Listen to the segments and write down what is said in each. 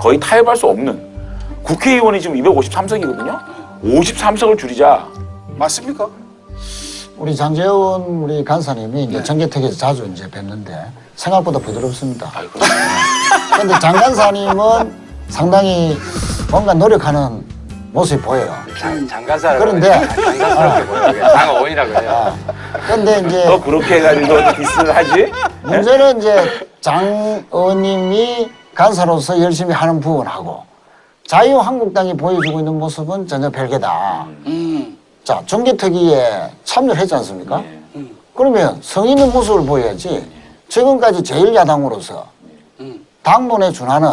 거의 타협할 수 없는 국회의원이 지금 253석이거든요. 53석을 줄이자. 맞습니까? 우리 장재원 우리 간사님이 이제 정개특위에서 자주 이제 뵀는데 생각보다 부드럽습니다. 그런데 장 간사님은 상당히 뭔가 노력하는 모습이 보여요. 장간사를 그런데 장간스럽게 보여요. 장어원이라고 해요. 그런데 이제 너 그렇게 해가지고 디스를 하지? 문제는 이제 장 의원님이 간사로서 열심히 하는 부분하고 자유한국당이 보여주고 있는 모습은 전혀 별개다. 자, 정개특위에 참여를 했지 않습니까? 그러면 성의 있는 모습을 보여야지 지금까지 제1야당으로서 당론에 준하는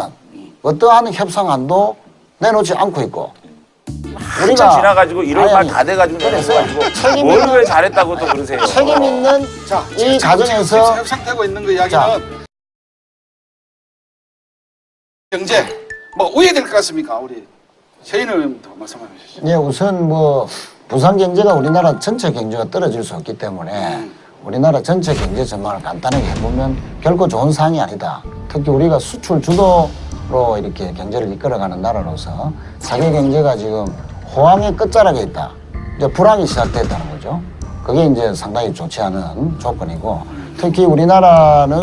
어떠한 협상안도 내놓지 않고 있고 한참 지나가지고 이런 말 아니, 다 돼가지고 그래서 내가지고 뭘 왜 잘했다고 또 그러세요? 책임 있는 자, 이 과정에서 협상되고 있는 그 이야기는 경제 뭐 우회될 것 같습니까? 우리 최인 의원부터 말씀해 주시죠. 예, 우선 뭐 부산 경제가 우리나라 전체 경제가 떨어질 수 없기 때문에 우리나라 전체 경제 전망을 간단하게 해보면 결코 좋은 상황이 아니다. 특히 우리가 수출 주도로 이렇게 경제를 이끌어가는 나라로서 세계 경제가 지금 호황의 끝자락에 있다. 이제 불황이 시작됐다는 거죠. 그게 이제 상당히 좋지 않은 조건이고 특히 우리나라는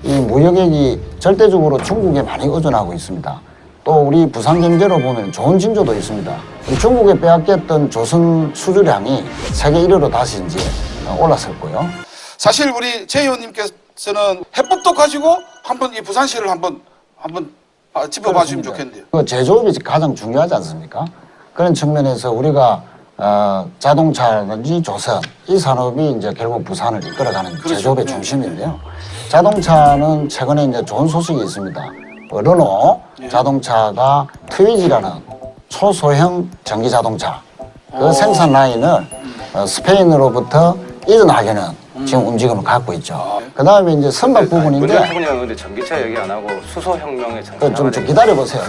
이 무역액이 절대적으로 중국에 많이 의존하고 있습니다. 또 우리 부산 경제로 보면 좋은 징조도 있습니다. 중국에 빼앗겼던 조선 수주량이 세계 1위로 다시 이제 올라섰고요. 사실 우리 최 의원님께서는 해법도 가지고 한번 이 부산시를 한번 짚어봐 주시면 좋겠는데요. 그 제조업이 가장 중요하지 않습니까? 그런 측면에서 우리가 자동차라든지 조선 이 산업이 이제 결국 부산을 이끌어가는 그렇죠. 제조업의 중심인데요. 자동차는 최근에 이제 좋은 소식이 있습니다. 르노 자동차가 트위지라는 초소형 전기 자동차 그 생산 라인을 스페인으로부터 이전하려는 지금 움직임을 갖고 있죠. 그 다음에 이제 선박 문 부분인데 대통령은 근데 전기차 얘기 안 하고 수소혁명에 좀 기다려 보세요.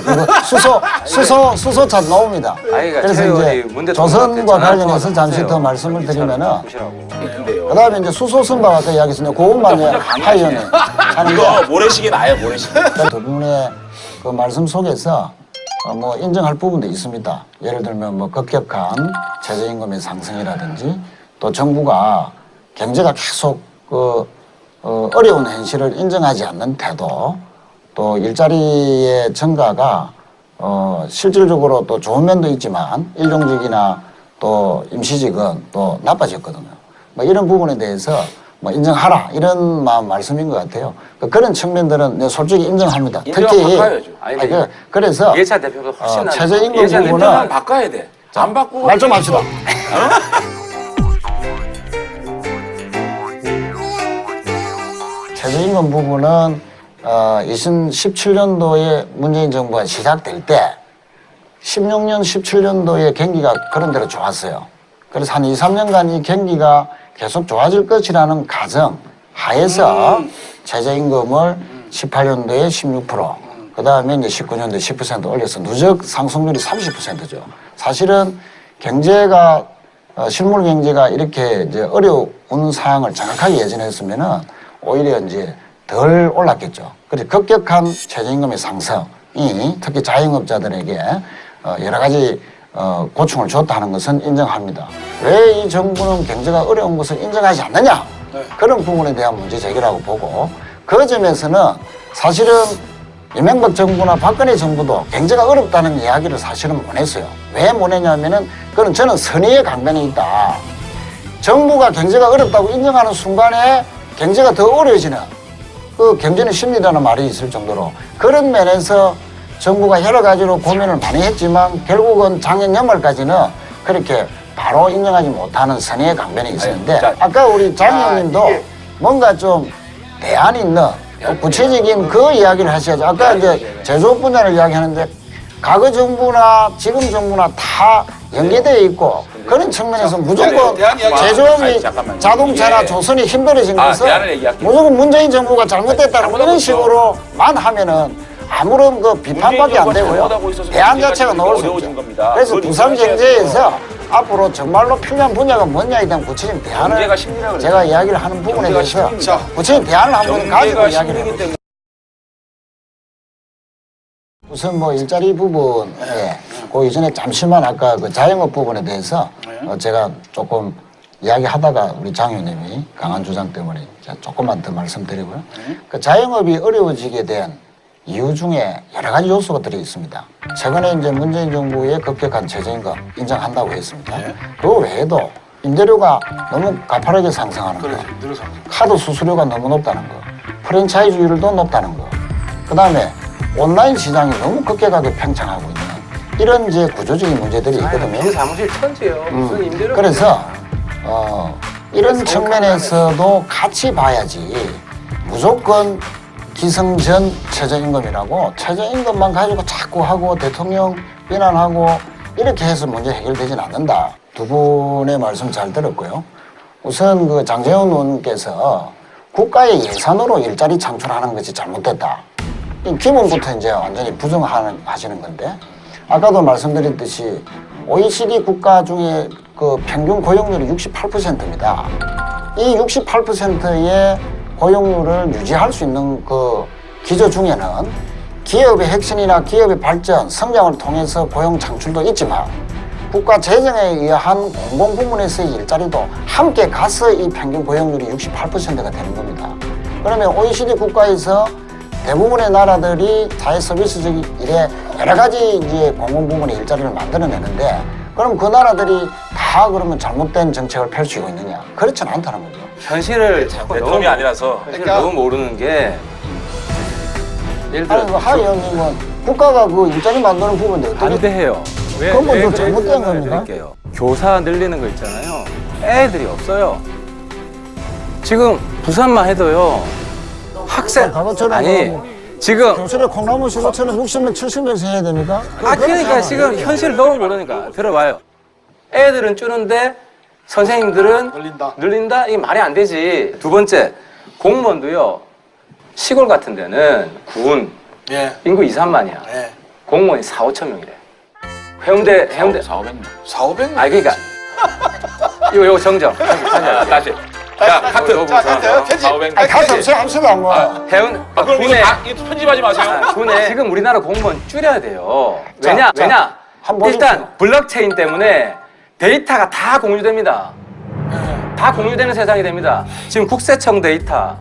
수소차 나옵니다. 그래서 이제 조선과 관련해서 잠시 더 말씀을 드리면은 그다음에 이제 수소 선박 아까 이야기했는데 그것만 하이연에 하는 게 이거 모래시계 나요, 모래시계. 두 분의 그 말씀 속에서 뭐 인정할 부분도 있습니다. 예를 들면 뭐 급격한 최저임금의 상승이라든지 또 정부가 경제가 계속 어려운 현실을 인정하지 않는 태도 또 일자리의 증가가 실질적으로 또 좋은 면도 있지만 일용직이나 또 임시직은 또 나빠졌거든요. 뭐 이런 부분에 대해서 뭐 인정하라 이런 말씀인 것 같아요. 그런 측면들은 솔직히 인정합니다. 특히 그래서 이해찬 대표도 훨씬 최저임금 부분은 부분은 바꿔야 돼. 안 바꾸고 말 좀 합시다. 최저임금 부분은 2017년도에 문재인 정부가 시작될 때 16년, 17년도에 경기가 그런 대로 좋았어요. 그래서 한 2, 3년간 이 경기가 계속 좋아질 것이라는 가정 하에서 최저임금을 18년도에 16%, 그 다음에 이제 19년도에 10% 올려서 누적 상승률이 30%죠. 사실은 경제가, 실물 경제가 이렇게 이제 어려운 상황을 정확하게 예전했으면은 오히려 이제 덜 올랐겠죠. 그래서 급격한 최저임금의 상승이 특히 자영업자들에게 여러 가지 고충을 줬다는 것은 인정합니다. 왜 이 정부는 경제가 어려운 것을 인정하지 않느냐? 그런 부분에 대한 문제 제기라고 보고 그 점에서는 사실은 이명박 정부나 박근혜 정부도 경제가 어렵다는 이야기를 사실은 못 했어요. 왜 못 했냐면은 그건 저는 선의의 강변에 있다. 정부가 경제가 어렵다고 인정하는 순간에 경제가 더 어려워지는 그 경제는 심리라는 말이 있을 정도로 그런 면에서 정부가 여러 가지로 고민을 많이 했지만 결국은 작년 연말까지는 그렇게 바로 인정하지 못하는 선의의 강변에 있었는데 아까 우리 장 의원님도 뭔가 좀 대안 있는 구체적인 그 이야기를 하셔야죠. 아까 이제 제조업 분야를 이야기하는데 과거 정부나 지금 정부나 다 연계되어 있고 그런 측면에서 무조건 제조업이 자동차나 조선이 힘들어진 것은 무조건 문재인 정부가 잘못됐다는 이런 식으로만 하면은 아무런 그 비판밖에 안 되고요. 대안 자체가 나올 수 없죠. 그래서 부산 경제에서 앞으로 정말로 필요한 분야가 뭐냐에 대한 구체적인 대안을 제가 이야기를 하는 부분에 대해서 구체적인 대안을 한번 가지고 이야기를 해보죠. 우선 뭐 일자리 부분에 그 이전에 잠시만 아까 그 자영업 부분에 대해서 제가 조금 이야기하다가 우리 장 의원님이 강한 주장 때문에 제가 조금만 더 말씀드리고요. 그 자영업이 어려워지게 된 이유 중에 여러 가지 요소들이 있습니다. 최근에 이제 문재인 정부의 급격한 최저임금 인정한다고 했습니다. 그 외에도 임대료가 너무 가파르게 상승하는 거, 카드 수수료가 너무 높다는 거, 프랜차이즈율도 높다는 거, 그 다음에 온라인 시장이 너무 급격하게 팽창하고 있는 이런 이제 구조적인 문제들이 있거든요. 그 사무실 천지요. 무슨 임대료? 그래서 이런 측면에서도 같이 봐야지 무조건 기승전 최저임금이라고 최저임금만 가지고 자꾸 하고 대통령 비난하고 이렇게 해서 문제 해결되진 않는다. 두 분의 말씀 잘 들었고요. 우선 그 장재훈 의원께서 국가의 예산으로 일자리 창출하는 것이 잘못됐다. 이 기본부터 이제 완전히 부정하시는 건데 아까도 말씀드렸듯이 OECD 국가 중에 그 평균 고용률이 68%입니다. 이 68%의 고용률을 유지할 수 있는 그 기조 중에는 기업의 혁신이나 기업의 발전, 성장을 통해서 고용 창출도 있지만 국가 재정에 의한 공공부문에서의 일자리도 함께 가서 이 평균 고용률이 68%가 되는 겁니다. 그러면 OECD 국가에서 대부분의 나라들이 사회 서비스적 일에 여러 가지 이제 공공부문의 일자리를 만들어내는데 그럼 그 나라들이 다 그러면 잘못된 정책을 펼치고 있느냐? 그렇지는 않다는 거죠. 현실을 자꾸 대통령이 아니라서 현실을 너무 모르는 게 예를 들어 아니, 하 의원님은 국가가 그 일자리 만드는 부분인데 어떻게 반대해요. 그건 뭐 그래 잘못된 겁니까? 드릴게요. 교사 늘리는 거 있잖아요. 애들이 없어요. 지금 부산만 해도요. 학생 과거처럼 아니 뭐 지금 교실에 콩나물 심어처럼 60명, 70명씩 해야 됩니까? 그러니까 지금 현실을 너무 모르니까 들어봐요. 애들은 줄는데 선생님들은 늘린다? 이게 말이 안 되지. 두 번째, 공무원도요. 시골 같은 데는 군 인구 2, 3만이야. 공무원이 4, 5천 명이래. 해운대 400명. 4,500명? 아니 그러니까 이거 정정. 다시. 자, 카트. 자, 카트. 편집. 400명. 아니, 가서 없어요. 아무서도 안 와. 해운 그럼 군에 이거 편집하지 마세요. 군에 지금 우리나라 공무원 줄여야 돼요. 자, 왜냐? 자, 왜냐? 한번 일단 보십시오. 블록체인 때문에 데이터가 다 공유됩니다. 다 공유되는 세상이 됩니다. 지금 국세청 데이터,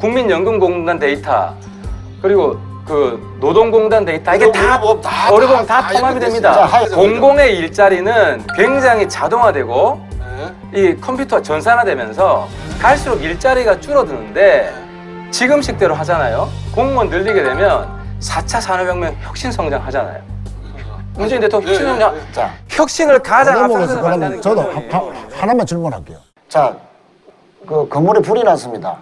국민연금공단 데이터, 그리고 그 노동공단 데이터 이게 다 어려법 다 어려보면 다 다 통합이 연결돼 됩니다. 있습니다. 공공의 일자리는 굉장히 자동화되고 이 컴퓨터 전산화되면서 갈수록 일자리가 줄어드는데 지금 식대로 하잖아요. 공무원 늘리게 되면 4차 산업혁명 혁신 성장 하잖아요. 문재인 대통령 혁신 성장 자, 혁신을 가장 앞서서 그러면 만드는 저도 게 하나만 질문할게요. 자, 그 건물에 불이 났습니다.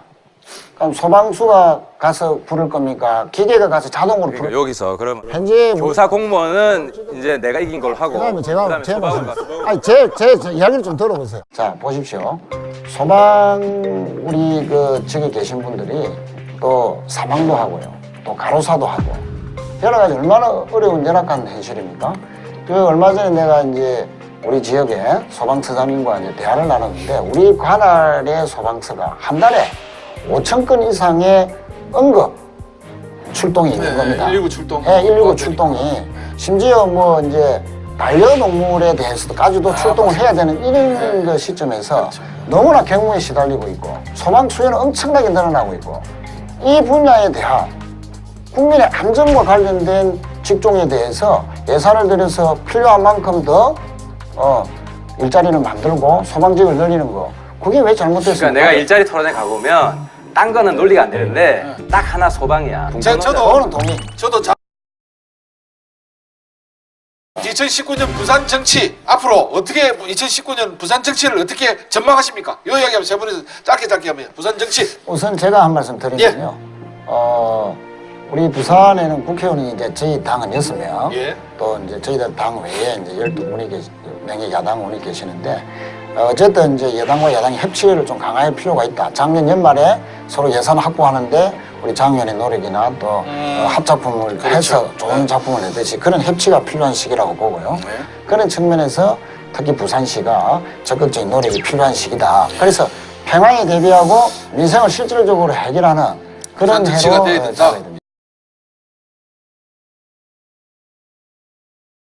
그럼 소방수가 가서 부를 겁니까? 기계가 가서 자동으로 부를 겁니까? 여기서 그러면 현재 교사 공무원은 이제 내가 이긴 걸로 하고 그다음에 제가 그다음에 제 소방을 말씀, 가서 아니 제 이야기를 좀 들어보세요. 자, 보십시오. 소방 우리 그 저기 계신 분들이 또 사망도 하고요, 또 가로사도 하고 여러 가지 얼마나 어려운 열악한 현실입니까? 그 얼마 전에 내가 이제 우리 지역에 소방서장님과 이제 대화를 나눴는데 우리 관할의 소방서가 한 달에 5,000건 이상의 응급 출동이 있는 겁니다. 119 출동. 네, 119 출동이 심지어 뭐 이제 반려동물에 대해서도까지도 출동을 해야 되는 이런 그 시점에서 너무나 경무에 시달리고 있고 소방 수요는 엄청나게 늘어나고 있고 이 분야에 대한 국민의 안전과 관련된 직종에 대해서 예산을 들여서 필요한 만큼 더 일자리를 만들고 소방직을 늘리는 거 그게 왜 잘못됐습니까? 그러니까 내가 일자리 토론에 가보면 딴 거는 논리가 안 되는데 딱 하나 소방이야. 그거는 동의. 저도 2019년 부산 정치 앞으로 어떻게 2019년 부산 정치를 어떻게 전망하십니까? 요 이야기 한번 세 분이서 짧게 하면 부산 정치. 우선 제가 한 말씀 드리면요. 우리 부산에는 국회의원이 이제 저희 당은 6명, 또 이제 저희들 당 외에 이제 12명의 야당 의원이 계시는데, 어쨌든 이제 여당과 야당이 협치를 좀 강화할 필요가 있다. 작년 연말에 서로 예산 확보하는데 우리 장 의원의 노력이나 또 합작품을 해서 좋은 작품을 내듯이 그런 협치가 필요한 시기라고 보고요. 그런 측면에서 특히 부산시가 적극적인 노력이 필요한 시기다. 그래서 평화에 대비하고 민생을 실질적으로 해결하는 그런 해로 부산 정치가 돼야 된다. 잡아야 됩니다.